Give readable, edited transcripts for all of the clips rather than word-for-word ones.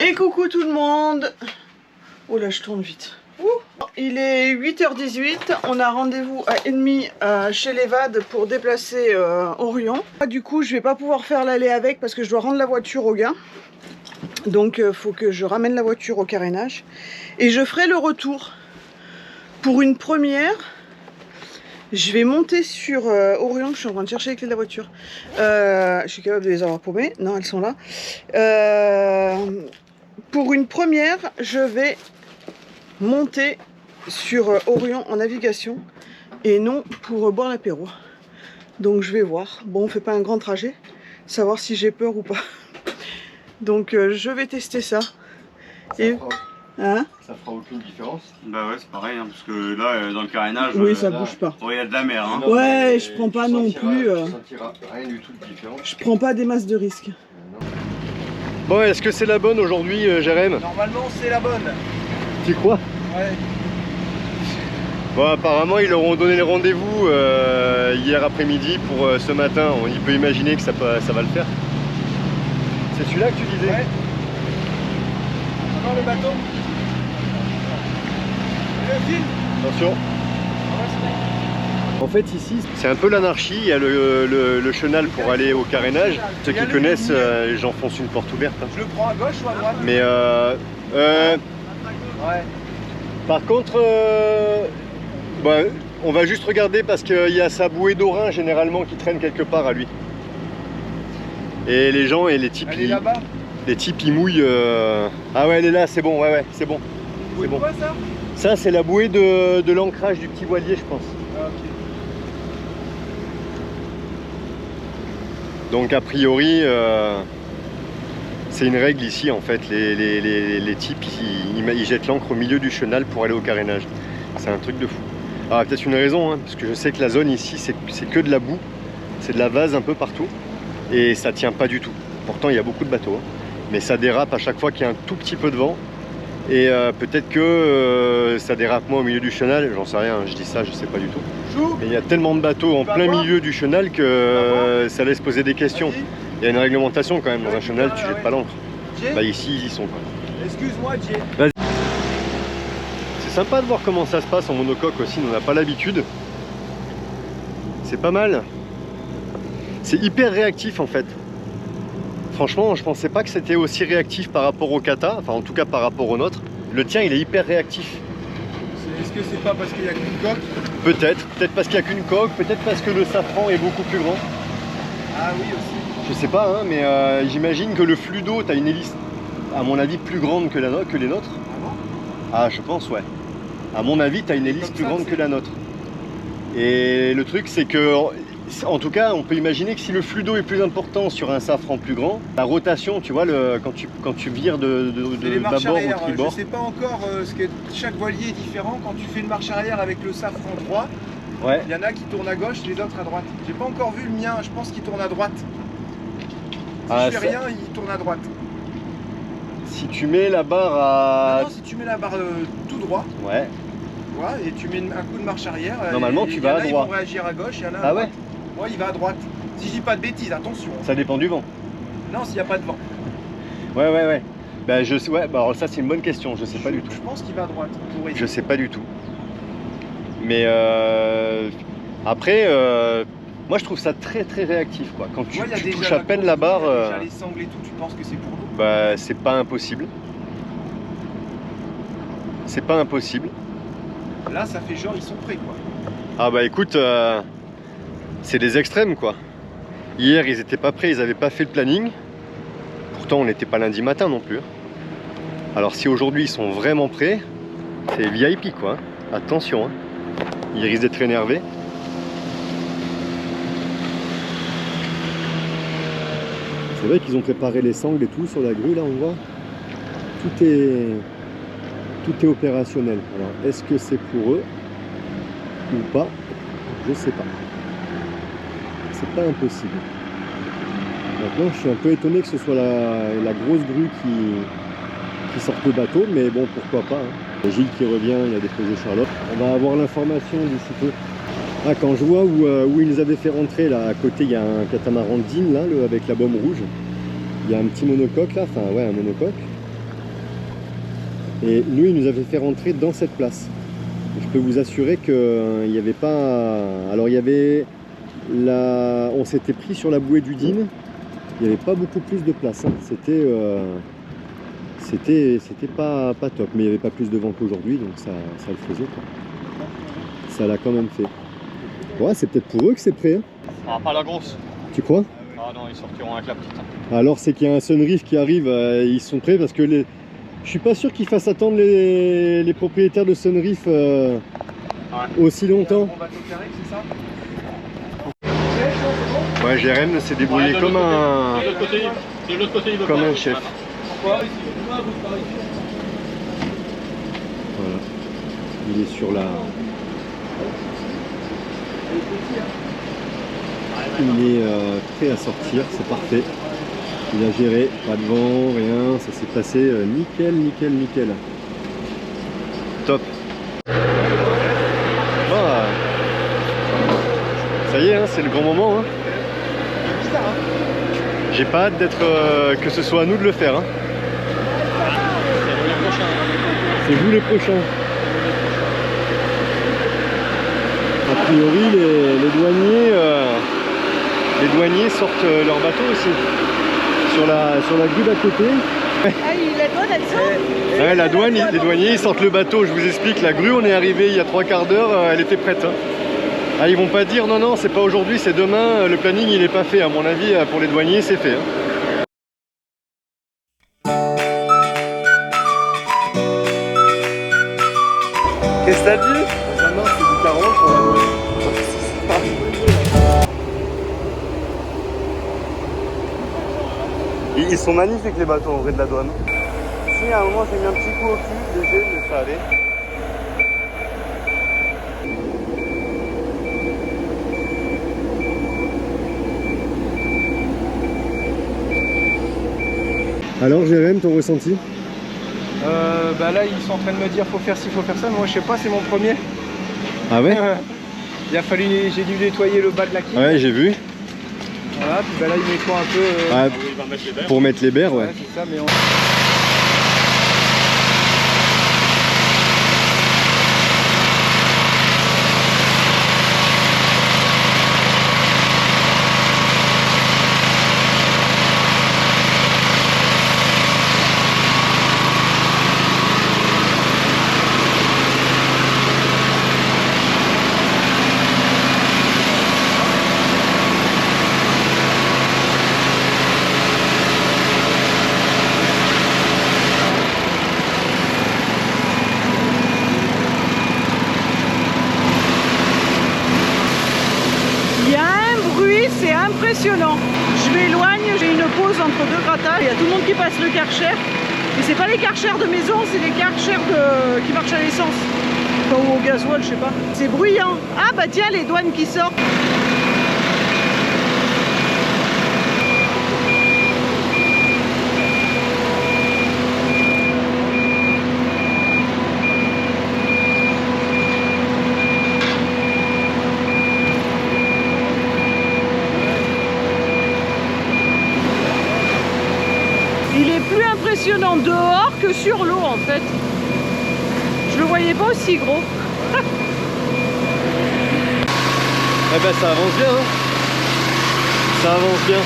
Et coucou tout le monde. Oh là, je tourne vite. Il est 8h18, on a rendez-vous à 1h30 chez l'Evad pour déplacer Orion. Du coup, je vais pas pouvoir faire l'aller avec parce que je dois rendre la voiture au gars. Donc, faut que je ramène la voiture au carénage. Et je ferai le retour. Pour une première, je vais monter sur Orion. Je suis en train de chercher les clés de la voiture. Je suis capable de les avoir paumées. Non, elles sont là. Pour une première, je vais monter sur Orion en navigation et non pour boire l'apéro. Donc je vais voir. Bon, on fait pas un grand trajet, savoir si j'ai peur ou pas. Donc je vais tester ça. Et ça fera aucune différence. Bah ouais, c'est pareil, hein, parce que là, dans le carénage, oui, ça bouge pas. il y a de la mer. Hein. Non, ouais, je prends pas non plus. Tu sentiras rien du tout de différent. Je prends pas des masses de risques. Bon, est-ce que c'est la bonne aujourd'hui, Jérém? Normalement, c'est la bonne. Tu crois? Ouais. Bon, apparemment, ils leur ont donné le rendez-vous hier après-midi pour ce matin. Il peut imaginer que ça va le faire. C'est celui-là que tu disais? Ouais. Encore le bateau. Et le fil. Attention. En fait, ici, c'est un peu l'anarchie. Il y a le chenal pour aller au carénage. Ceux qui connaissent, j'enfonce une porte ouverte. Hein. Je le prends à gauche ou à droite? Mais ouais. Par contre, on va juste regarder parce qu'il y a sa bouée d'orin généralement qui traîne quelque part à lui. Et les gens et les types, ils mouillent. Ah ouais, elle est là, c'est bon, ouais, c'est bon. C'est bon. Quoi ça? Ça, c'est la bouée de l'ancrage du petit voilier, je pense. Ah, ok. Donc a priori, c'est une règle ici en fait. Les types, ils jettent l'ancre au milieu du chenal pour aller au carénage. C'est un truc de fou. Alors peut-être une raison, hein, parce que je sais que la zone ici, c'est que de la boue. C'est de la vase un peu partout. Et ça tient pas du tout. Pourtant, il y a beaucoup de bateaux. Hein. Mais ça dérape à chaque fois qu'il y a un tout petit peu de vent. Et peut-être que ça dérape moins au milieu du chenal. J'en sais rien, je dis ça, je sais pas du tout. Mais il y a tellement de bateaux en plein milieu du chenal que ça laisse poser des questions. Il y a une réglementation quand même. Dans un chenal, tu jettes pas l'ancre. Bah ici, ils y sont. Excuse-moi, Jay. Vas-y. C'est sympa de voir comment ça se passe en monocoque aussi. On n'a pas l'habitude. C'est pas mal. C'est hyper réactif en fait. Franchement, je pensais pas que c'était aussi réactif par rapport au kata, enfin en tout cas par rapport au nôtre. Le tien, il est hyper réactif. Est-ce que c'est pas parce qu'il n'y a qu'une coque? Peut-être parce qu'il n'y a qu'une coque, peut-être parce que le safran est beaucoup plus grand. Ah oui aussi. Je sais pas, hein, mais j'imagine que le flux d'eau, tu as une hélice, à mon avis, plus grande que les nôtres. Ah bon? Ah, je pense, ouais. À mon avis, tu as une hélice plus grande que la nôtre. Et le truc, c'est que, en tout cas, on peut imaginer que si le flux d'eau est plus important sur un safran plus grand, la rotation, tu vois, quand tu vires de bâbord ou tribord. Je sais pas encore, parce que chaque voilier est différent. Quand tu fais une marche arrière avec le safran droit, ouais. Il y en a qui tournent à gauche, les autres à droite. J'ai pas encore vu le mien, je pense qu'il tourne à droite. Si je fais rien, il tourne à droite. Si tu mets la barre à... Non, si tu mets la barre tout droit, ouais. Voilà, et tu mets un coup de marche arrière, normalement tu vas à droite. Ils vont réagir à gauche, il y en a à droite. Ouais, il va à droite. Si je dis pas de bêtises, attention. Ça dépend du vent. Non, s'il n'y a pas de vent. Ouais. Bah, alors ça c'est une bonne question, je sais pas du tout. Je pense qu'il va à droite. Je sais pas du tout. Mais après, moi je trouve ça très réactif quoi. Quand tu touches à peine la barre. Déjà les sangles et tout, tu penses que c'est pour l'eau? Bah c'est pas impossible. C'est pas impossible. Là ça fait genre ils sont prêts quoi. Ah bah écoute, c'est des extrêmes quoi. Hier ils étaient pas prêts, ils avaient pas fait le planning. Pourtant on n'était pas lundi matin non plus. Alors si aujourd'hui ils sont vraiment prêts, c'est VIP quoi. Attention, hein. Ils risquent d'être énervés. C'est vrai qu'ils ont préparé les sangles et tout sur la grue là, on voit. Tout est opérationnel. Alors est-ce que c'est pour eux ou pas? Je sais pas. C'est pas impossible. Maintenant je suis un peu étonné que ce soit la grosse grue qui sorte le bateau, mais bon pourquoi pas. Hein. Gilles qui revient, il a déposé Charlotte. On va avoir l'information d'ici peu. Ah, quand je vois où ils nous avaient fait rentrer, là à côté il y a un catamaran de Dean là, avec la baume rouge. Il y a un petit monocoque là, enfin ouais un monocoque. Et nous, il nous avait fait rentrer dans cette place. Je peux vous assurer qu'il n'y avait pas... Alors il y avait... On s'était pris sur la bouée du Dîne. Il n'y avait pas beaucoup plus de place. Hein. C'était pas top. Mais il n'y avait pas plus de vent qu'aujourd'hui, donc ça le faisait, quoi. Ça l'a quand même fait. Ouais, c'est peut-être pour eux que c'est prêt. Hein. Ah, pas la grosse. Tu crois? Ah non, ils sortiront avec la petite. Alors c'est qu'il y a un Sunreef qui arrive, ils sont prêts parce que je suis pas sûr qu'ils fassent attendre les propriétaires de Sunreef aussi longtemps. Mon bateau carré, c'est ça? Ouais, Jérém s'est débrouillé comme un chef. Pourquoi? Voilà. Il est sur la... Il est prêt à sortir, c'est parfait. Il a géré, pas de vent, rien, ça s'est passé nickel, nickel, nickel. Top. Ah. Ça y est, hein, c'est le grand moment. Hein. J'ai pas hâte d'être que ce soit à nous de le faire. Hein. C'est vous les prochains. A priori, les douaniers sortent leur bateau aussi. Sur la grue d'à côté. Ah, la douane, elle sort. Ouais, la douane, les douaniers ils sortent le bateau. Je vous explique, la grue, on est arrivé il y a 3/4 d'heure, elle était prête. Hein. Ah, ils vont pas dire non, non, c'est pas aujourd'hui, c'est demain. Le planning, il est pas fait. À mon avis, pour les douaniers, c'est fait. Hein. Qu'est-ce que t'as dit? Ça marche, c'est du 40 pour la douane. Ils sont magnifiques les bateaux en vrai de la douane. Si à un moment j'ai mis un petit coup au cul, léger, mais ça allait. Alors Jérém, ton ressenti? Bah là ils sont en train de me dire faut faire ci, faut faire ça, moi je sais pas, c'est mon premier. Ah ouais? Il a fallu, j'ai dû nettoyer le bas de la quille. Ouais, j'ai vu. Voilà, puis bah là il nettoie un peu. Pour mettre les berres, ouais. Ouais, c'est ça, mais on... Impressionnant. Je m'éloigne, j'ai une pause entre deux grattages. Il y a tout le monde qui passe le Karcher. Et c'est pas les Karcher de maison, c'est les Karcher qui marchent à l'essence. Enfin, ou au gasoil, je sais pas. C'est bruyant. Ah bah tiens, les douanes qui sortent. Impressionnant dehors que sur l'eau en fait. Je le voyais pas aussi gros. Eh ben ça avance bien, hein. Ça avance bien.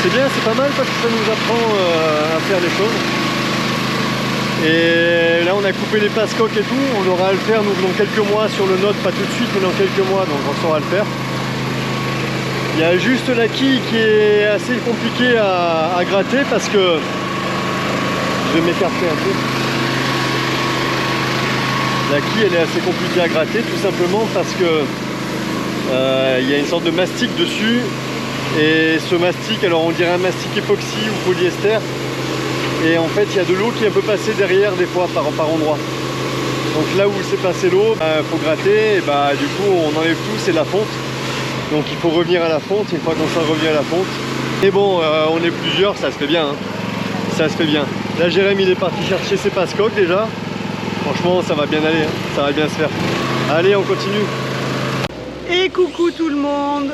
C'est bien, c'est pas mal parce que ça nous apprend à faire des choses. Et là on a coupé les passecoques et tout, on aura à le faire nous dans quelques mois sur le nôtre, pas tout de suite mais dans quelques mois, donc on saura le faire. Il y a juste la quille qui est assez compliquée à gratter parce que je vais m'écarter un peu. La quille elle est assez compliquée à gratter tout simplement parce que il y a une sorte de mastic dessus et ce mastic, alors on dirait un mastic époxy ou polyester et en fait il y a de l'eau qui est un peu passée derrière des fois par endroit. Donc là où s'est passé l'eau, faut gratter et bah du coup on enlève tout, c'est la fonte. Donc il faut revenir à la fonte, une fois qu'on s'en revient à la fonte. Et bon, on est plusieurs, ça se fait bien. Hein. Ça se fait bien. Là, Jérém, il est parti chercher ses passecoques déjà. Franchement, ça va bien aller, hein. Ça va bien se faire. Allez, on continue. Et coucou tout le monde.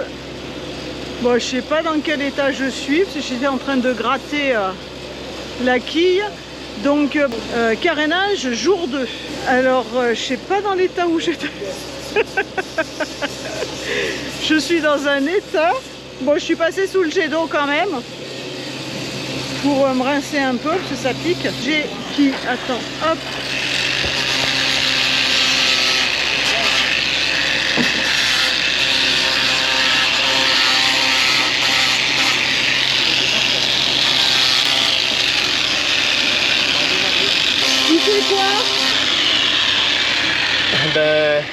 Bon, je sais pas dans quel état je suis, parce que j'étais en train de gratter la quille. Donc carénage jour 2. Alors je sais pas dans l'état où j'étais. Je suis dans un état. Bon, je suis passée sous le jet d'eau quand même pour me rincer un peu parce que ça pique. J'ai qui, attends, hop. Tu fais quoi? Ben,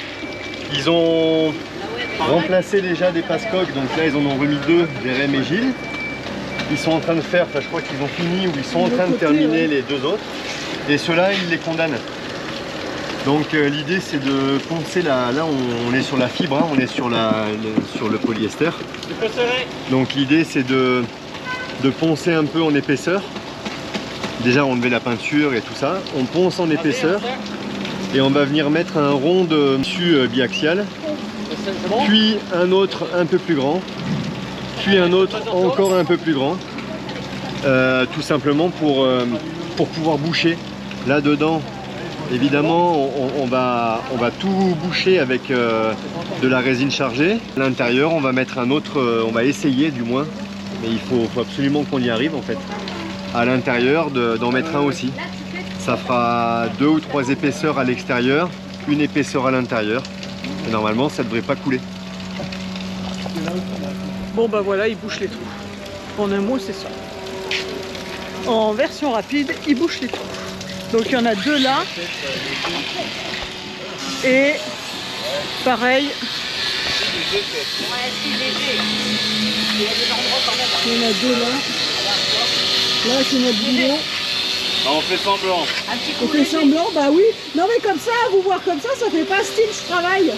ils ont remplacé déjà des passe-coques, donc là ils en ont remis 2, Jérém et Gilles. Ils sont en train de faire, enfin je crois qu'ils ont fini ou ils sont en train de terminer les 2 autres. Et ceux-là, ils les condamnent. Donc l'idée c'est de poncer là on est sur la fibre, hein, on est sur le polyester. Donc l'idée c'est de poncer un peu en épaisseur. Déjà enlever la peinture et tout ça. On ponce en épaisseur et on va venir mettre un rond de tissu biaxial. Puis un autre un peu plus grand. Puis un autre encore un peu plus grand. Tout simplement pour pouvoir boucher. Là dedans, évidemment, on va tout boucher avec de la résine chargée. À l'intérieur, on va mettre un autre, on va essayer du moins, mais il faut absolument qu'on y arrive en fait. À l'intérieur, d'en mettre un aussi. Ça fera 2 ou 3 épaisseurs à l'extérieur, une épaisseur à l'intérieur. Et normalement, ça ne devrait pas couler. Bon bah voilà, il bouche les trous. En un mot, c'est ça. En version rapide, il bouche les trous. Donc il y en a 2 là. Et pareil. Il y en a 2 là. Là c'est notre boulot. On fait semblant. On fait semblant, bah oui. Non mais comme ça, vous voir comme ça fait pas style je travaille.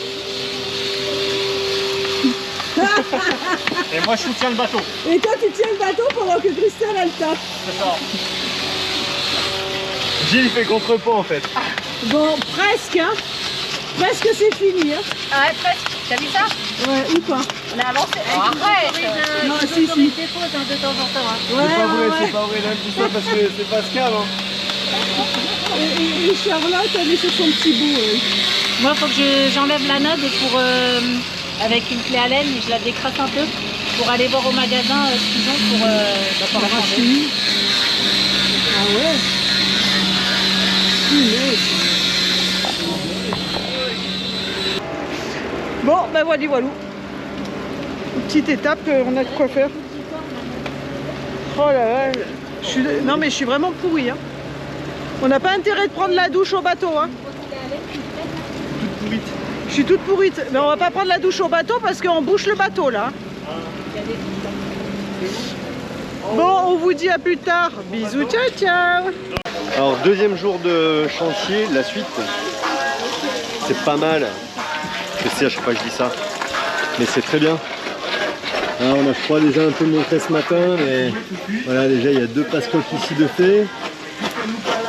Et moi je soutiens le bateau. Et toi tu tiens le bateau pendant que Christelle elle tape. C'est ça. Gilles fait contrepoids en fait. Bon, presque hein. Presque c'est fini hein. Ah ouais, presque. T'as vu ça? Ouais, ou pas. On a avancé. Arrête. Non, si, Comme si. il dépose de temps en temps. Hein. Ouais, C'est pas vrai, ouais. c'est pas vrai, même tout ça parce que c'est Pascal. Hein. Et Charlotte, elle est sur son petit bout. Moi, faut que j'enlève la note et pour avec une clé à laine, je la décrasse un peu pour aller voir au magasin ce qu'ils ont pour la changer. Ah ouais. Bon, ben voilà, voilà. Petite étape, on a de quoi faire. Oh là là, non mais je suis vraiment pourrie. Hein. On n'a pas intérêt de prendre la douche au bateau. Hein. Je suis toute pourrite. Mais on va pas prendre la douche au bateau parce qu'on bouche le bateau là. Bon, on vous dit à plus tard. Bisous, ciao, ciao. Alors deuxième jour de chantier, la suite. C'est pas mal. Je sais, à chaque fois que je dis ça. Mais c'est très bien. Alors, on a, je crois, déjà un peu montré ce matin, mais voilà, déjà il y a 2 passe-coques ici de fait.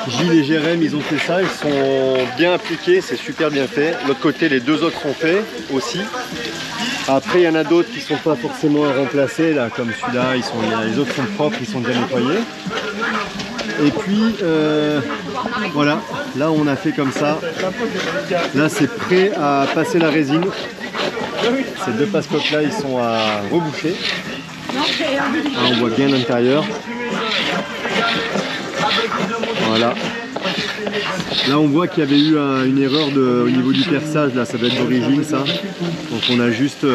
Gilles et Jérém, ils ont fait ça, ils sont bien appliqués, c'est super bien fait. L'autre côté, les 2 autres sont faits aussi. Après, il y en a d'autres qui ne sont pas forcément à remplacer, là, comme celui-là, les autres sont propres, ils sont déjà nettoyés. Et puis, voilà, là on a fait comme ça. Là, c'est prêt à passer la résine. Ces 2 passe-coques là, ils sont à reboucher. Là, on voit bien l'intérieur. Voilà. Là, on voit qu'il y avait eu une erreur au niveau du perçage. Là, ça doit être d'origine, ça. Donc, on a juste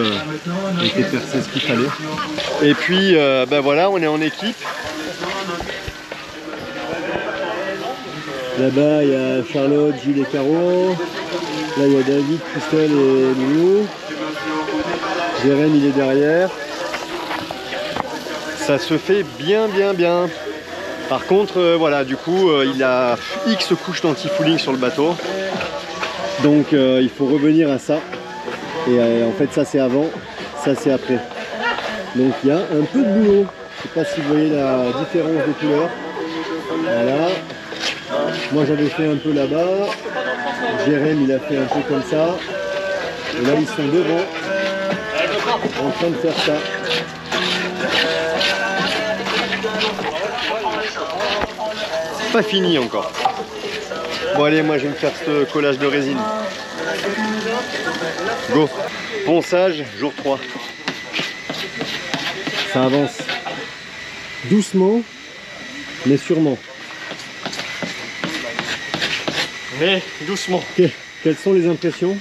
été percé ce qu'il fallait. Et puis, ben voilà, on est en équipe. Là-bas, il y a Charlotte, Gilles et Caro. Là, il y a David, Christelle et Loulou. Jérém, il est derrière. Ça se fait bien, bien, bien. Par contre, voilà, du coup, il a X couches d'anti-fouling sur le bateau. Donc, il faut revenir à ça. Et en fait, ça, c'est avant. Ça, c'est après. Donc, il y a un peu de boulot. Je ne sais pas si vous voyez la différence de couleur. Voilà. Moi, j'avais fait un peu là-bas. Jérém, il a fait un peu comme ça. Et là, ils sont devant. En train de faire ça. Pas fini encore. Bon allez, moi je vais me faire ce collage de résine. Go. Ponçage, jour 3. Ça avance. Doucement, mais sûrement. Mais doucement. Ok, quelles sont les impressions?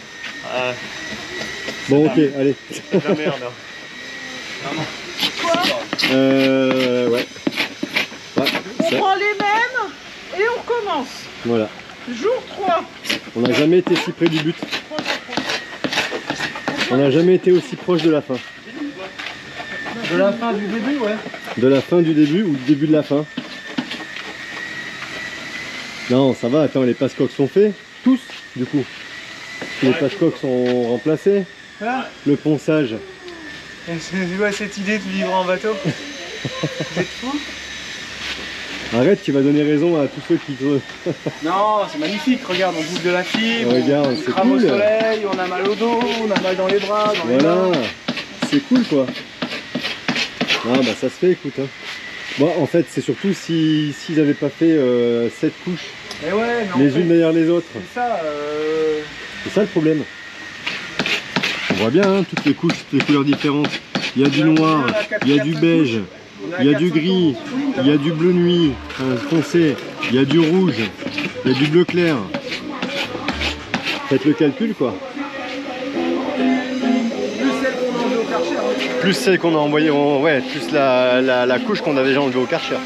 Bon ok, allez. C'est de la merde. Ouais. On prend les mêmes et on recommence. Voilà. Jour 3. On n'a jamais été si près du but. On n'a jamais été aussi proche de la fin. De la fin du début, ouais. De la fin du début ou du début de la fin? Non, ça va, attends, les passe-coques sont faits. Tous, du coup. Les passe-coques sont remplacés. Ah, Le ponçage. c'est quoi cette idée de vivre en bateau? Vous êtes fous? Arrête, tu vas donner raison à tous ceux qui te... Non, c'est magnifique, regarde, on bouffe de la fibre, Regarde, on c'est crame au cool. soleil, on a mal au dos, on a mal dans les bras, dans les Voilà, mains. c'est cool quoi. Ah bah ça se fait, écoute. Hein. Bon, en fait, c'est surtout s'ils n'avaient pas fait 7 couches, Mais ouais, mais les unes derrière les autres. c'est ça, C'est ça le problème. On voit bien hein, toutes les couches, toutes les couleurs différentes. Il y a du noir, il y a du beige, il y a du gris, il y a du bleu nuit foncé, il y a du rouge, il y a du bleu clair. Faites le calcul quoi. Plus celle qu'on a envoyée, ouais, plus la couche qu'on avait déjà enlevée au Karcher.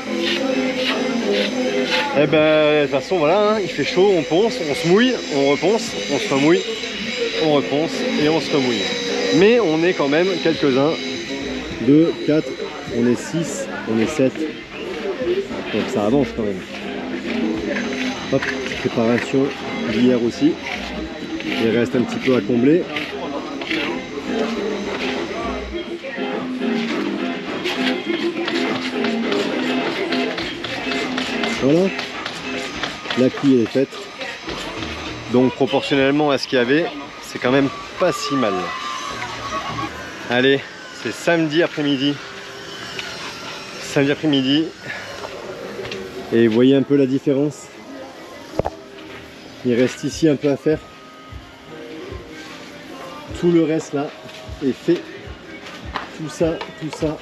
Et ben de toute façon voilà, hein, il fait chaud, on ponce, on se mouille, on reponce, on se remouille, on reponce et on se remouille. Mais on est quand même quelques-uns. 2, 4, on est 6, on est 7. Donc ça avance quand même. Hop, préparation d'hier aussi. Il reste un petit peu à combler. Voilà, la quille est faite. Donc proportionnellement à ce qu'il y avait, c'est quand même pas si mal. Allez, c'est samedi après-midi. Samedi après-midi. Et vous voyez un peu la différence. Il reste ici un peu à faire. Tout le reste là est fait. Tout ça, tout ça.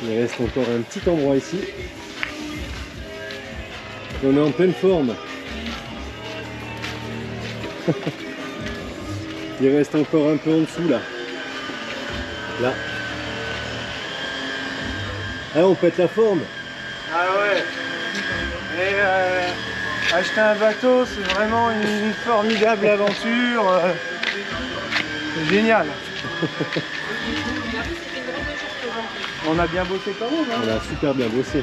Il reste encore un petit endroit ici. On est en pleine forme. Il reste encore un peu en dessous là. Là. Ah, on pète la forme. Ah ouais. Et acheter un bateau, c'est vraiment une formidable aventure. C'est génial. On a bien bossé quand même. Hein. On a super bien bossé.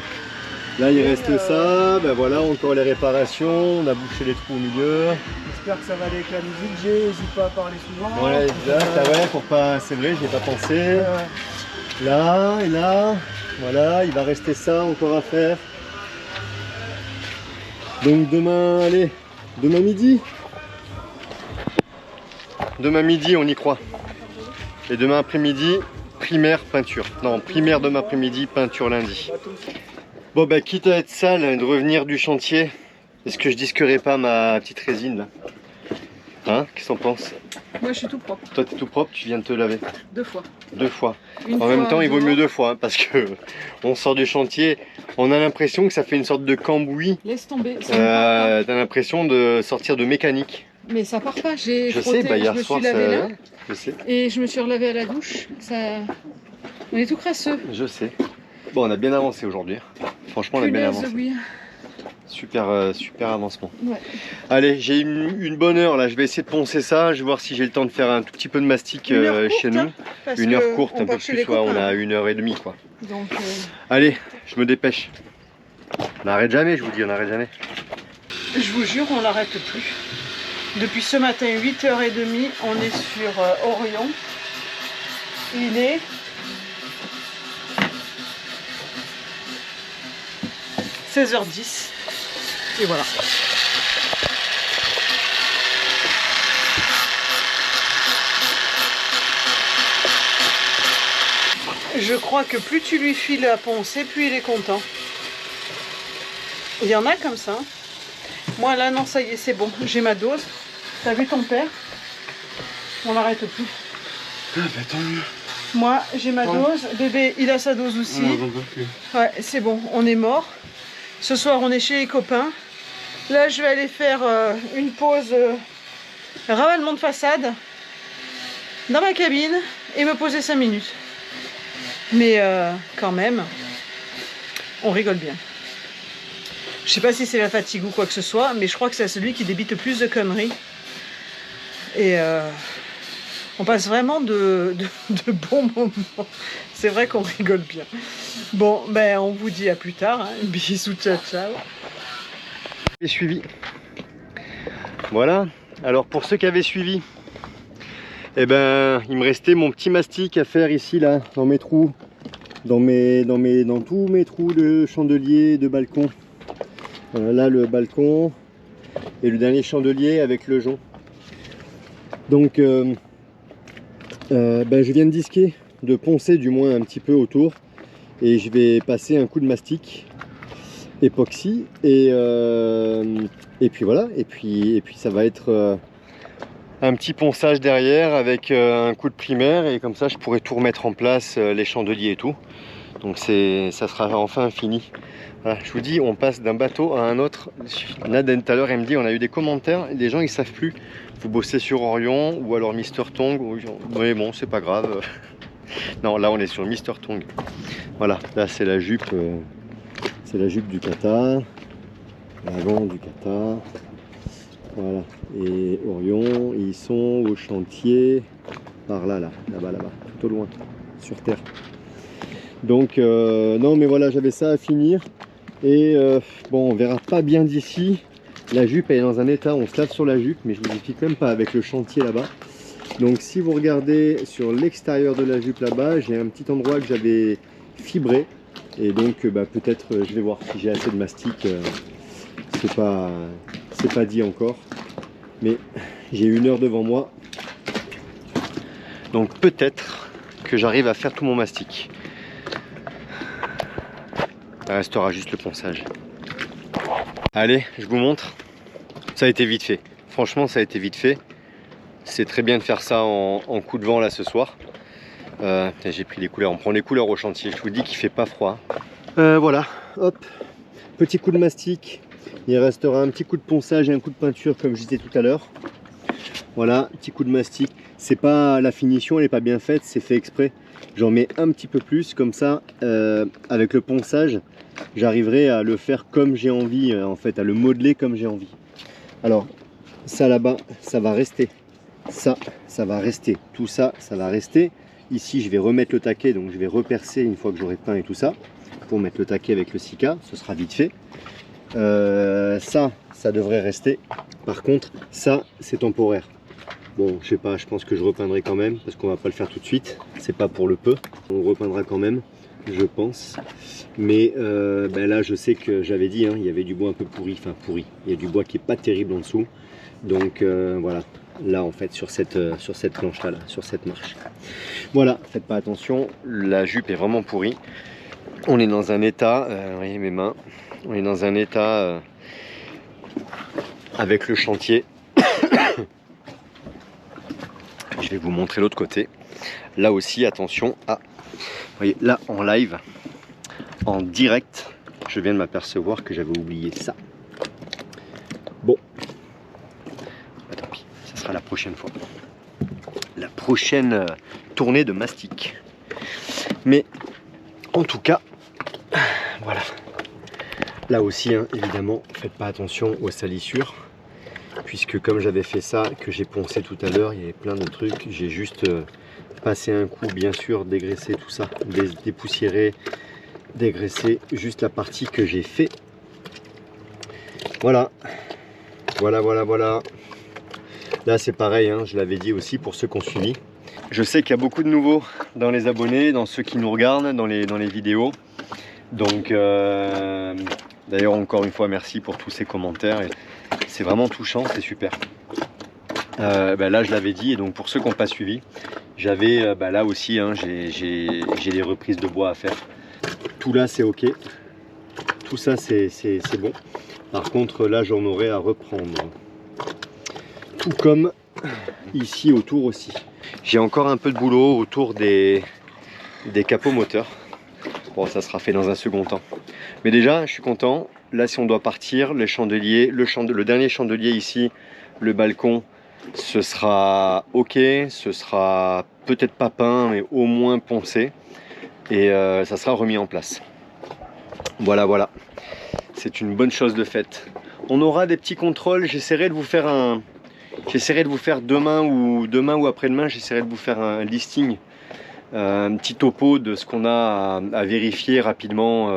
Là il reste ça, ben voilà, encore les réparations, on a bouché les trous au milieu. J'espère que ça va aller avec la musique, n'hésite pas à parler souvent. Voilà, exact, ah ouais, pour pas. C'est vrai, j'y ai pas pensé. Là et là, voilà, il va rester ça encore à faire. Donc demain, allez, demain midi. Demain midi, on y croit. Et demain après-midi, primaire peinture. Non, primaire demain après-midi, peinture lundi. Bon bah quitte à être sale et de revenir du chantier, est-ce que je disquerai pas ma petite résine là? Hein? Qu'est-ce qu'on pense? Moi je suis tout propre. Toi t'es tout propre, tu viens de te laver 2 fois. 2 fois. Une En fois même temps il vaut devant. mieux 2 fois hein, parce que on sort du chantier, on a l'impression que ça fait une sorte de cambouis. Laisse tomber. Ça ne part pas. T'as l'impression de sortir de mécanique. Mais ça part pas. J'ai Je frotté, sais, bah hier je me soir suis lavé ça... là ouais, je sais, et je me suis relavé à la douche. Ça... On est tout crasseux. je sais. Bon on a bien avancé aujourd'hui. Franchement on a bien Punaise, avancé. oui. Super, super avancement. Ouais. Allez, j'ai une bonne heure là, je vais essayer de poncer ça, je vais voir si j'ai le temps de faire un tout petit peu de mastic Une heure chez courte, nous. hein, parce Une que heure courte, on un peu part chez les plus, ouais, on copains. a 1h30 quoi. Donc, Allez, je me dépêche. On n'arrête jamais, je vous dis, on n'arrête jamais. je vous jure, on n'arrête plus. Depuis ce matin, 8h30, on est sur Orion. Il est 16h10. Et voilà. Je crois que plus tu lui files à poncer, plus il est content. Il y en a comme ça. Moi là non, ça y est, c'est bon, j'ai ma dose. T'as vu ton père? On n'arrête plus. Ah bah tant mieux. Moi j'ai ma dose, bébé il a sa dose aussi. Non, j'en peux plus. Ouais, c'est bon, on est mort. Ce soir on est chez les copains. Là je vais aller faire une pause ravalement de façade dans ma cabine et me poser 5 minutes. Mais quand même, on rigole bien. Je sais pas si c'est la fatigue ou quoi que ce soit, mais je crois que c'est celui qui débite le plus de conneries. Et on passe vraiment de bons moments. C'est vrai qu'on rigole bien. Bon, ben on vous dit à plus tard. Hein. Bisous, ciao, ciao. Et suivi. Voilà. Alors pour ceux qui avaient suivi, eh ben il me restait mon petit mastic à faire ici là, dans mes trous, dans tous mes trous de chandelier, de balcon. Là le balcon et le dernier chandelier avec le jonc. Donc ben, je viens de disquer, de poncer du moins un petit peu autour, et je vais passer un coup de mastic époxy et puis voilà, et puis ça va être un petit ponçage derrière avec un coup de primaire, et comme ça je pourrai tout remettre en place, les chandeliers et tout. Donc ça sera enfin fini. Voilà, je vous dis, on passe d'un bateau à un autre. Naden tout à l'heure elle me dit, on a eu des commentaires, les gens ils savent plus, vous bossez sur Orion ou alors Mister Tong, mais bon c'est pas grave. Non, là on est sur Mister Tong. Voilà, là c'est la jupe du kata, l'avant du kata. Voilà, et Orion, ils sont au chantier par là-bas, tout au loin, sur terre. Donc non mais voilà, j'avais ça à finir, et bon, on verra pas bien d'ici. La jupe elle est dans un état, on se lave sur la jupe, mais je vous explique même pas avec le chantier là-bas. Donc si vous regardez sur l'extérieur de la jupe là-bas, j'ai un petit endroit que j'avais fibré, et donc bah, peut-être je vais voir si j'ai assez de mastic. C'est pas dit encore, mais j'ai 1 heure devant moi, donc peut-être que j'arrive à faire tout mon mastic. Il restera juste le ponçage. Allez, je vous montre. Ça a été vite fait. Franchement, ça a été vite fait. C'est très bien de faire ça en coup de vent là ce soir. J'ai pris les couleurs. On prend les couleurs au chantier. Je vous dis qu'il fait pas froid. Voilà, hop. Petit coup de mastic. Il restera un petit coup de ponçage et un coup de peinture comme je disais tout à l'heure. Voilà, petit coup de mastic. C'est pas la finition, elle n'est pas bien faite, c'est fait exprès. J'en mets un petit peu plus, comme ça, avec le ponçage, j'arriverai à le faire comme j'ai envie, en fait, à le modeler comme j'ai envie. Alors, ça là-bas, ça va rester. Ça va rester. Tout ça, ça va rester. Ici, je vais remettre le taquet, donc je vais repercer une fois que j'aurai peint et tout ça, pour mettre le taquet avec le Sika, ce sera vite fait. Ça devrait rester. Par contre, ça, c'est temporaire. Bon, je sais pas, je pense que je repeindrai quand même, parce qu'on va pas le faire tout de suite. C'est pas pour le peu. On repeindra quand même, je pense. Mais ben là, je sais que j'avais dit, hein, il y avait du bois un peu pourri. Enfin, pourri. Il y a du bois qui est pas terrible en dessous. Donc voilà. Là, en fait, sur cette planche-là, sur cette marche. Voilà, faites pas attention. La jupe est vraiment pourrie. On est dans un état, vous voyez mes mains, on est dans un état avec le chantier. Je vais vous montrer l'autre côté. Là aussi, attention à... Vous voyez, là, en live, en direct, je viens de m'apercevoir que j'avais oublié ça. Bon. Bah, tant pis, ça sera la prochaine fois. La prochaine tournée de mastic. Mais, en tout cas, voilà. Là aussi, hein, évidemment, faites pas attention aux salissures. Puisque comme j'avais fait ça, que j'ai poncé tout à l'heure, il y avait plein de trucs. J'ai juste passé un coup, bien sûr, dégraisser tout ça, dépoussiérer, dégraisser juste la partie que j'ai fait. Voilà. Voilà. Là, c'est pareil, hein, je l'avais dit aussi pour ceux qui ont suivi. Je sais qu'il y a beaucoup de nouveaux dans les abonnés, dans ceux qui nous regardent, dans les vidéos. Donc, d'ailleurs, encore une fois, merci pour tous ces commentaires. C'est vraiment touchant, c'est super. Là, je l'avais dit, et donc pour ceux qui n'ont pas suivi, j'avais là aussi, hein, j'ai des reprises de bois à faire. Tout là, c'est ok. tout ça c'est bon. Par contre là j'en aurai à reprendre. Tout comme ici autour aussi. J'ai encore un peu de boulot autour des capots moteurs. Bon, ça sera fait dans un second temps. Mais déjà, je suis content. Là, si on doit partir, les chandeliers, le dernier chandelier ici, le balcon, ce sera ok. Ce sera peut-être pas peint, mais au moins poncé. Et ça sera remis en place. Voilà, voilà. C'est une bonne chose de faite. On aura des petits contrôles. J'essaierai de vous faire demain ou après-demain, j'essaierai de vous faire un listing, un petit topo de ce qu'on a à vérifier rapidement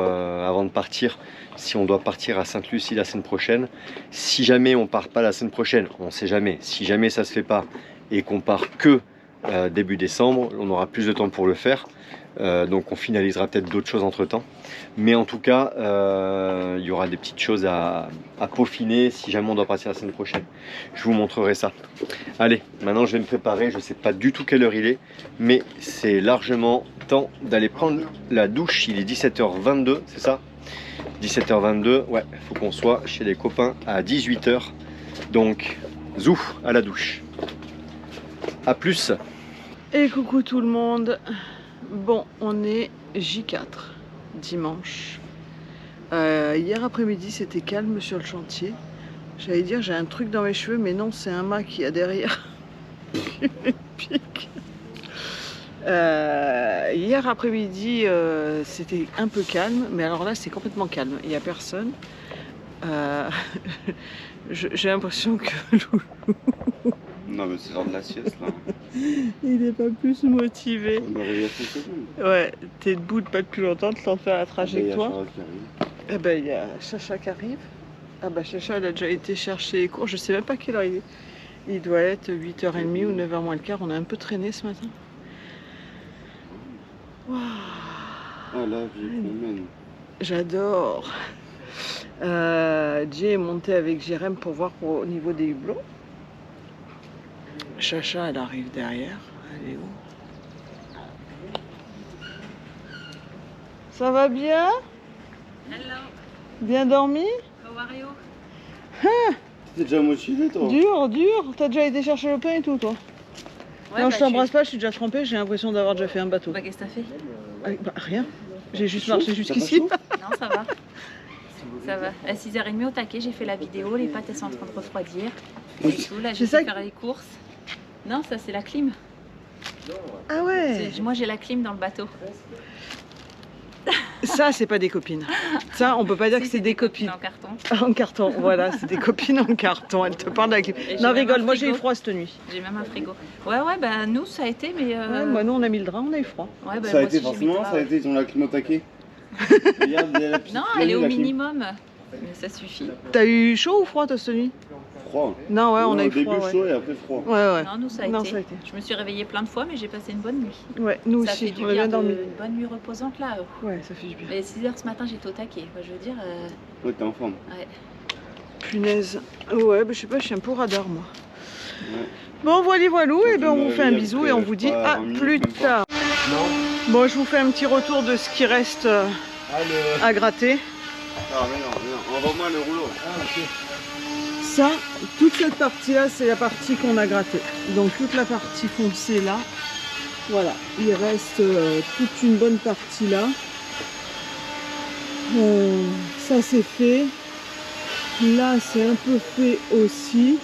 avant de partir. Si on doit partir à Sainte-Lucie la semaine prochaine, si jamais on part pas la semaine prochaine, on sait jamais. Si jamais ça se fait pas et qu'on part que début décembre, on aura plus de temps pour le faire. Donc on finalisera peut-être d'autres choses entre temps, mais en tout cas il y aura des petites choses à peaufiner si jamais on doit partir la semaine prochaine. Je vous montrerai ça. Allez, maintenant je vais me préparer. Je sais pas du tout quelle heure il est, mais c'est largement temps d'aller prendre la douche. Il est 17h22, c'est ça? 17h22, ouais, faut qu'on soit chez les copains à 18h, donc zou à la douche. A plus. Et coucou tout le monde. Bon, on est J4, dimanche. Hier après-midi, c'était calme sur le chantier. J'allais dire, j'ai un truc dans mes cheveux, mais non, c'est un mât qui y a derrière. Qui me pique. Hier après-midi, c'était un peu calme, mais alors là, c'est complètement calme. Il n'y a personne. J'ai l'impression que Non mais c'est l'heure de la sieste là. il n'est pas plus motivé. On aurait eu à 5 secondes. Ouais, t'es debout pas depuis longtemps, tu t'en fais la trajectoire. Il y a Charles qui arrive. Eh ben, il y a Chacha qui arrive. Ah bah Chacha, elle a déjà été chercher les cours. Je sais même pas quelle heure il est. Il doit être 8h30 ou 9h moins le quart. On a un peu traîné ce matin. Waouh. Ah la vie qu'on mène. J'adore. Jay est monté avec Jérém pour voir au niveau des hublots. Chacha, elle arrive derrière. Elle est où? Ça va bien? Hello, Bien dormi? how are you? T'es déjà motivé toi? Dur, dur. T'as déjà été chercher le pain et tout, toi? Ouais, Non, je t'embrasse pas, je suis déjà trempée. J'ai l'impression d'avoir déjà fait un bateau. Bah, qu'est-ce que t'as fait? Bah, rien. J'ai juste marché jusqu'ici. Non, ça va. Ça va. À 6h30 au taquet, j'ai fait la vidéo. Les pâtes, elles sont en train de refroidir. Et tout, là, j'ai C'est ça fait faire les courses. Non, ça, c'est la clim. Ah ouais. Moi, j'ai la clim dans le bateau. Ça, c'est pas des copines. Ça, on peut pas dire que c'est des copines. En carton. En carton, voilà, c'est des copines en carton. Elle te parle de la clim. Et j'ai Non, même rigole, un moi j'ai eu frigo. froid cette nuit. J'ai même un frigo. Ouais, bah nous, ça a été, mais. Ouais, moi, nous, on a mis le drap, on a eu froid. Ouais, bah, Ça a moi été aussi, j'ai mis forcément, le ça a drap. été, ils ont la clim au taquet. Regarde, il y a la petite Non, flamme, elle est au la clim. minimum. Mais ça suffit. T'as eu chaud ou froid, toi, cette nuit? Froid. Non, ouais, on a eu Au début froid. Ouais, chaud et après froid. ouais. Non, nous, ça a, Non, été. ça a été. Je me suis réveillée plein de fois, mais j'ai passé une bonne nuit. Ouais, nous Ça aussi, fait du on a bien bien dormi. une bonne nuit reposante là. Ouais, ça fait du bien. Mais 6h ce matin, j'étais au taquet. Moi, je veux dire. Ouais, t'es en forme. Ouais. Punaise. Ouais, bah, je sais pas, je suis un peu radar, moi. Ouais. Bon, voilà, et ben on vous fait un réveille bisou après, et on vous dit pas à 20 minutes, plus même pas. tard. Bon, je vous fais un petit retour de ce qui reste Ah le. à gratter. Ah mais non, envoie-moi le rouleau. Ah ok. Ça, toute cette partie-là, c'est la partie qu'on a grattée. Donc toute la partie foncée là, voilà. Il reste toute une bonne partie là. Ça c'est fait. Là, c'est un peu fait aussi.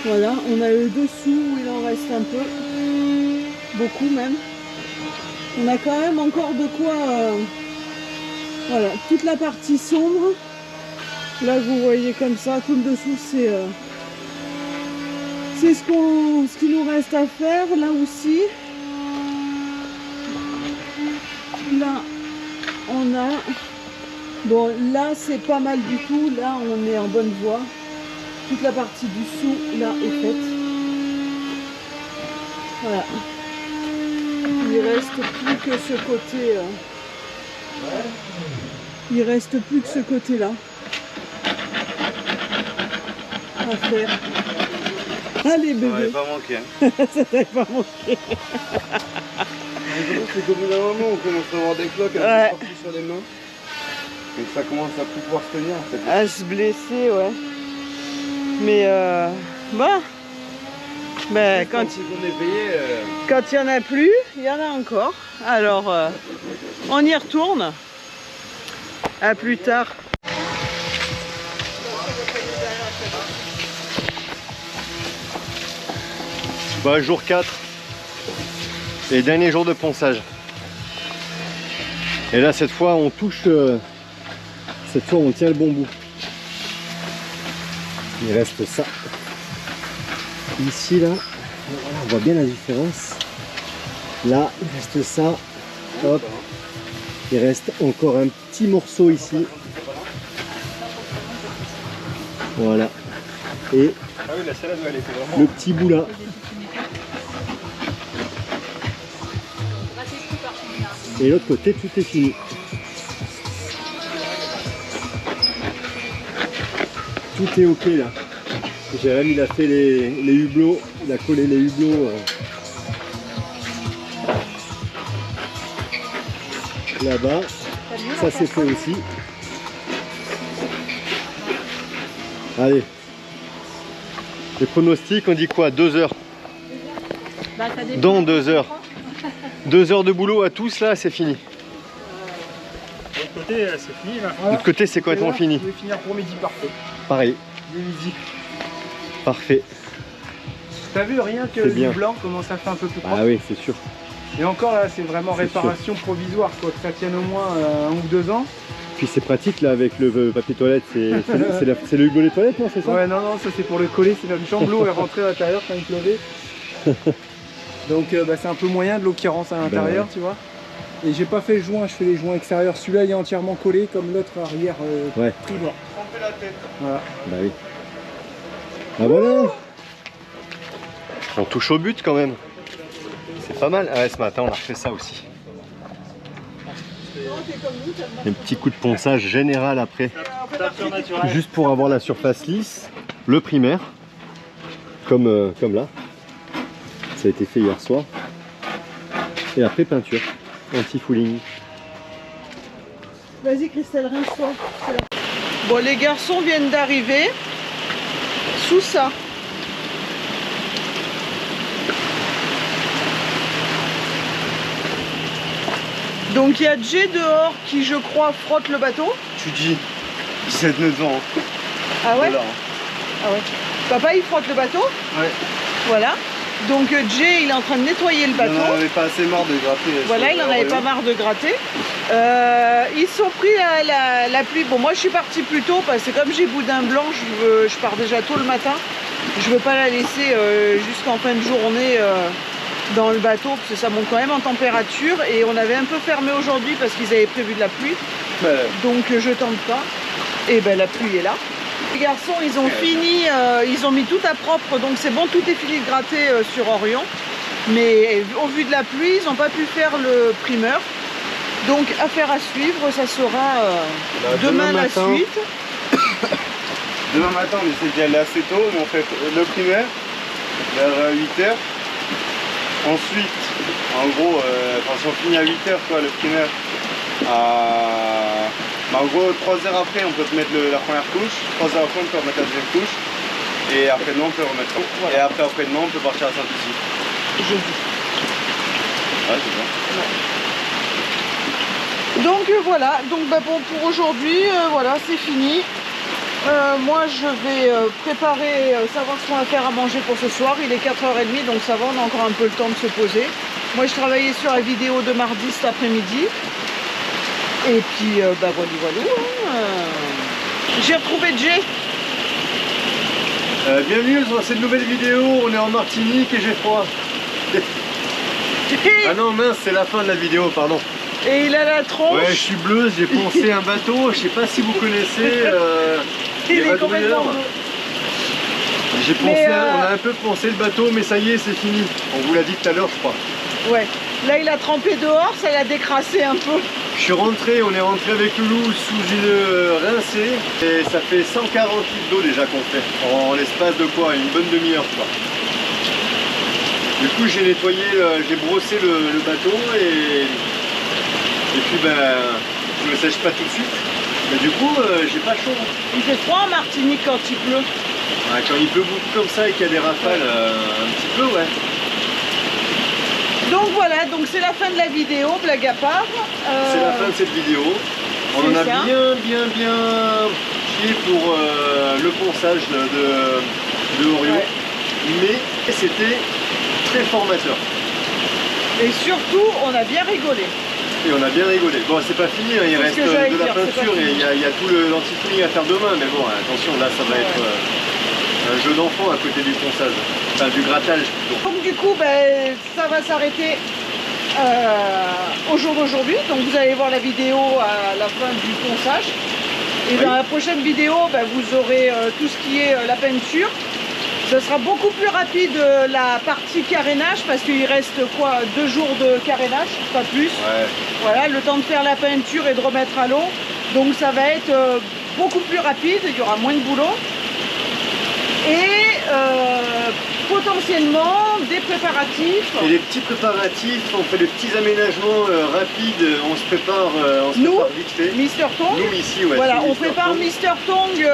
Voilà, on a le dessous où il en reste un peu. Beaucoup même. On a quand même encore de quoi... Voilà, toute la partie sombre. Là, vous voyez comme ça, tout le dessous, c'est ce qu'il nous reste à faire. Là aussi. Là, on a... Bon, là, c'est pas mal du tout. Là, on est en bonne voie. Toute la partie du dessous, là, est faite. Voilà. Il reste plus que ce côté... Il reste plus que ce côté-là à faire. Allez, Ça bébé. m'avait pas manqué. Hein. Ça t'avait pas manqué. C'est comme d'un moment, on commence à avoir des cloques, Ouais. partout sur les mains. Et ça commence à plus pouvoir se tenir en fait. À se blesser, ouais. Mais bon. Ben, quand on est payé. quand il n'y en a plus, il y en a encore. Alors, on y retourne. À plus tard. Bah, jour 4. Et dernier jour de ponçage. Et là, cette fois, on touche. Cette fois, on tient le bon bout. Il reste ça. Ici, là, voilà, on voit bien la différence. Là, il reste ça. Hop. Il reste encore un petit morceau ici. Voilà. Et Ah oui, la salade, elle était vraiment. le petit bout là. Et l'autre côté, tout est fini. Tout est ok là. Jérém, il a fait les hublots, il a collé les hublots là-bas. Ça c'est fait aussi. Allez. Les pronostics, on dit quoi? 2 heures. Bah, ça dépend. Dans 2 heures. 2 heures de boulot à tous là, c'est fini. De l'autre côté, c'est fini là. De l'autre côté, c'est complètement fini. Je vais finir pour midi parfait. Pareil. Dès midi. Parfait. T'as vu rien que C'est bien. du blanc comment ça fait un peu plus propre. Ah oui, c'est sûr. Et encore là, c'est vraiment C'est réparation provisoire, quoi, que ça tienne au moins 1 ou 2 ans. Puis c'est pratique là avec le papier toilette. C'est le hublot des toilettes, non? C'est ça? Ouais, non, non, ça c'est pour le coller, c'est même chambre, l'eau est rentrée à l'intérieur quand il pleuvait. Donc bah, c'est un peu moyen de l'eau qui rentre à l'intérieur, ouais. tu vois. Et j'ai pas fait le joint, je fais les joints extérieurs. Celui-là il est entièrement collé comme l'autre arrière Ouais. pris droit. Voilà. Bah oui. Ah voilà. On touche au but quand même. C'est pas mal. Ah ouais, ce matin on a refait ça aussi. Un petit coup de ponçage général après. Tapeur naturelle. Juste pour avoir la surface lisse. Le primaire. Comme là. Ça a été fait hier soir. Et après peinture. Anti-fouling. Vas-y Christelle, rince-toi. Bon, les garçons viennent d'arriver sous ça. Donc il y a Jay dehors qui, je crois, frotte le bateau. Tu dis 17 9 ans. Ah ouais? Voilà. Ah ouais. Papa, il frotte le bateau. Ouais. Voilà. Donc Jay, il est en train de nettoyer le bateau. Il en avait pas assez marre de gratter. Voilà, il en avait pas marre de gratter. Ils sont pris à la pluie. Bon, moi je suis partie plus tôt parce que comme j'ai boudin blanc, je pars déjà tôt le matin. Je veux pas la laisser jusqu'en fin de journée dans le bateau parce que ça monte quand même en température. Et on avait un peu fermé aujourd'hui parce qu'ils avaient prévu de la pluie. Donc je tente pas. Et ben la pluie est là. Les garçons, ils ont fini, ils ont mis tout à propre, donc c'est bon, tout est fini de gratter sur Orion. Mais au vu de la pluie, ils n'ont pas pu faire le primeur. Donc affaire à suivre, ça sera demain la matin. suite. Demain matin, on essaie d'y aller assez tôt, mais on fait le primaire vers 8h. Ensuite, en gros, si on finit à 8h, quoi, le primaire, en gros, 3 heures après, on peut te mettre la première couche. 3 heures après, on peut remettre la deuxième couche. Et après-demain, on peut remettre. Et après-demain, on peut partir à Saint-Lucie. Jeudi. Ouais, c'est ça. Donc voilà, donc bah, bon, pour aujourd'hui, voilà, c'est fini. Moi, je vais préparer, savoir ce qu'on va faire à manger pour ce soir. Il est 4h30, donc ça va, on a encore un peu le temps de se poser. Moi, je travaillais sur la vidéo de mardi cet après-midi. Et puis, bah voilà. J'ai retrouvé Jay. Bienvenue dans cette nouvelle vidéo. On est en Martinique et j'ai froid. Ah non, mince, c'est la fin de la vidéo, pardon. Et il a la tronche. Ouais, je suis bleu, j'ai poncé un bateau. Je sais pas si vous connaissez. Il les est complètement vadrouilleurs. bleu. J'ai poncé, Mais, on a un peu poncé le bateau, mais ça y est, c'est fini. On vous l'a dit tout à l'heure, je crois. Ouais. Là, il a trempé dehors, ça l'a décrassé un peu. Je suis rentré, on est rentré avec Loulou sous une rincée. Et ça fait 140 litres d'eau déjà qu'on fait. En l'espace de quoi? Une bonne demi-heure, quoi. Du coup, j'ai nettoyé, j'ai brossé le bateau et puis ben, je ne le sèche pas tout de suite. Mais du coup, j'ai pas chaud. Il fait froid en Martinique quand il pleut. Ouais, quand il pleut beaucoup comme ça et qu'il y a des rafales, un petit peu, ouais. Donc voilà, donc c'est la fin de la vidéo, blague à part. C'est la fin de cette vidéo. On en a c'est ça. bien chié pour le ponçage de Orion. Ouais. Mais c'était très formateur. Et surtout, on a bien rigolé. Et on a bien rigolé. Bon, c'est pas fini, hein, il C'est ce reste que j'allais de la dire, c'est pas peinture et fini. il y a tout l'anti-fouling à faire demain. Mais bon, attention, là, ça va être un jeu d'enfant à côté du ponçage. Enfin, du grattage plutôt. Donc du coup, ben, ça va s'arrêter au jour d'aujourd'hui. Donc vous allez voir la vidéo à la fin du ponçage. Et Oui. dans la prochaine vidéo, ben, vous aurez tout ce qui est la peinture. Ce sera beaucoup plus rapide la partie carénage parce qu'il reste quoi, 2 jours de carénage, pas plus. Ouais. Voilà, le temps de faire la peinture et de remettre à l'eau. Donc ça va être beaucoup plus rapide, il y aura moins de boulot. Et potentiellement des préparatifs. Et les petits préparatifs, on fait des petits aménagements rapides, on se prépare Nous, vite fait. Mister Tong. Nous ici, ouais. Voilà, c'est on Mister prépare Tong. Mister Tong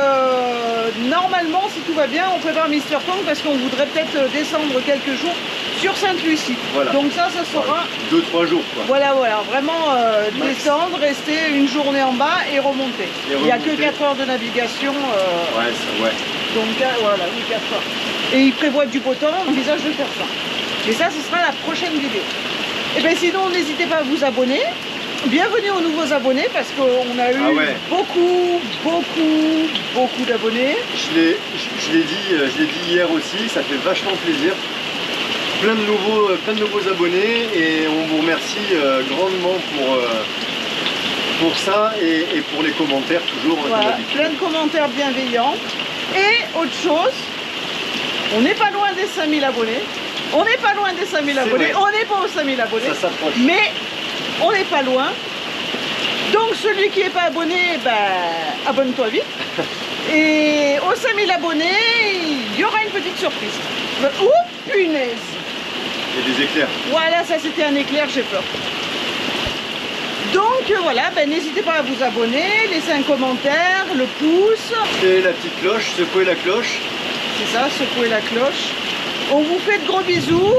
normalement, si tout va bien, on prépare Mister Tong parce qu'on voudrait peut-être descendre quelques jours sur Sainte-Lucie. Voilà. Donc ça sera, 2-3 jours, quoi. voilà, vraiment Max. descendre, rester une journée en bas et remonter. Et Il n'y a que remonter. 4 heures de navigation, Ouais, ouais. donc voilà, oui, 4 heures. Et il prévoit du beau temps, on envisage de faire ça. Et ça, ce sera la prochaine vidéo. Et bien sinon, n'hésitez pas à vous abonner. Bienvenue aux nouveaux abonnés parce qu'on a eu beaucoup d'abonnés. Je l'ai dit hier aussi, ça fait vachement plaisir. Plein de nouveaux abonnés et on vous remercie grandement pour ça et pour les commentaires toujours. Hein, Voilà, comme d'habitude. plein de commentaires bienveillants. Et autre chose, on n'est pas loin des 5000 abonnés. On n'est pas loin des 5000 abonnés. vrai. On n'est pas aux 5000 abonnés. Ça s'approche. Mais on n'est pas loin. Donc celui qui n'est pas abonné, abonne-toi vite. Et aux 5000 abonnés, il y aura une petite surprise. Ouh, punaise! Il y a des éclairs. Voilà, ça c'était un éclair, j'ai peur. Donc voilà, n'hésitez pas à vous abonner, laisser un commentaire, le pouce. Et la petite cloche, secouez la cloche. C'est ça, secouez la cloche. On vous fait de gros bisous.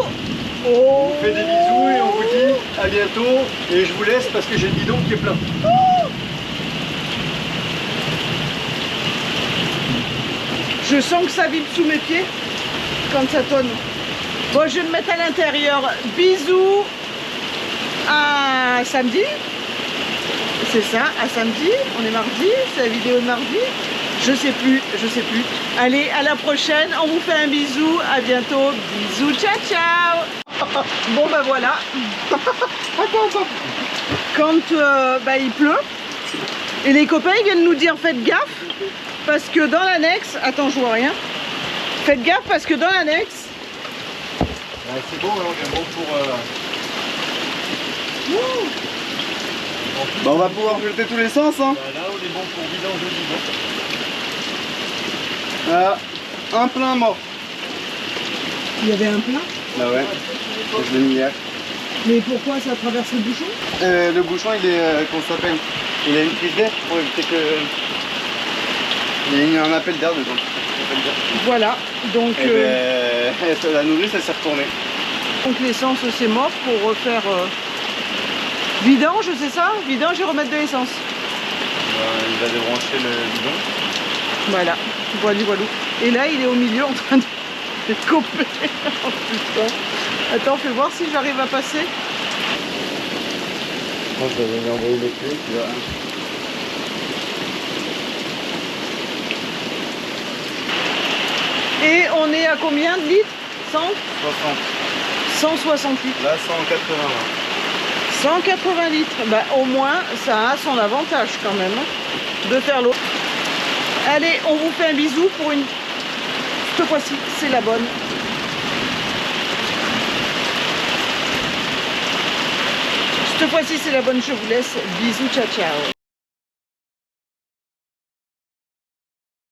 On vous fait des bisous et on vous dit à bientôt. Et je vous laisse parce que j'ai le bidon qui est plein. Je sens que ça vibre sous mes pieds quand ça tonne. Bon, je vais me mettre à l'intérieur. Bisous à samedi. C'est ça, à samedi. On est mardi, c'est la vidéo de mardi. Je sais plus. Allez, à la prochaine. On vous fait un bisou. À bientôt. Bisous, ciao, ciao. Bon, voilà. Attends. Quand il pleut, et les copains ils viennent nous dire faites gaffe. Parce que dans l'annexe, attends, je vois rien. Faites gaffe parce que dans l'annexe, C'est bon, hein, on est bon pour... On va pouvoir jeter tous les sens. Hein. Là, on est bon pour vidange de bidon. Un plein mort. il y avait un plat. Bah ouais, je l'ai mis hier. Mais pourquoi ça traverse le bouchon? Le bouchon, il est, comment ça s'appelle? Il a une prise d'air pour éviter que... Il y a un appel d'air dedans. Voilà, donc, Et la nourrice, elle s'est retournée. donc l'essence c'est mort pour refaire vidange, c'est ça? Vidange et remettre de l'essence. Il va débrancher le bidon. Voilà, voilou. Et là il est au milieu en train de couper. Oh, putain. Attends, fais voir si j'arrive à passer. Je vais venir envoyer les clés, tu vois. Et on est à combien de litres? 100? 60. 160 litres. Là, 180. 180 litres. Au moins, ça a son avantage quand même hein, de faire l'eau. Allez, on vous fait un bisou pour une... Cette fois-ci, c'est la bonne. Cette fois-ci, c'est la bonne, je vous laisse. Bisous, ciao, ciao.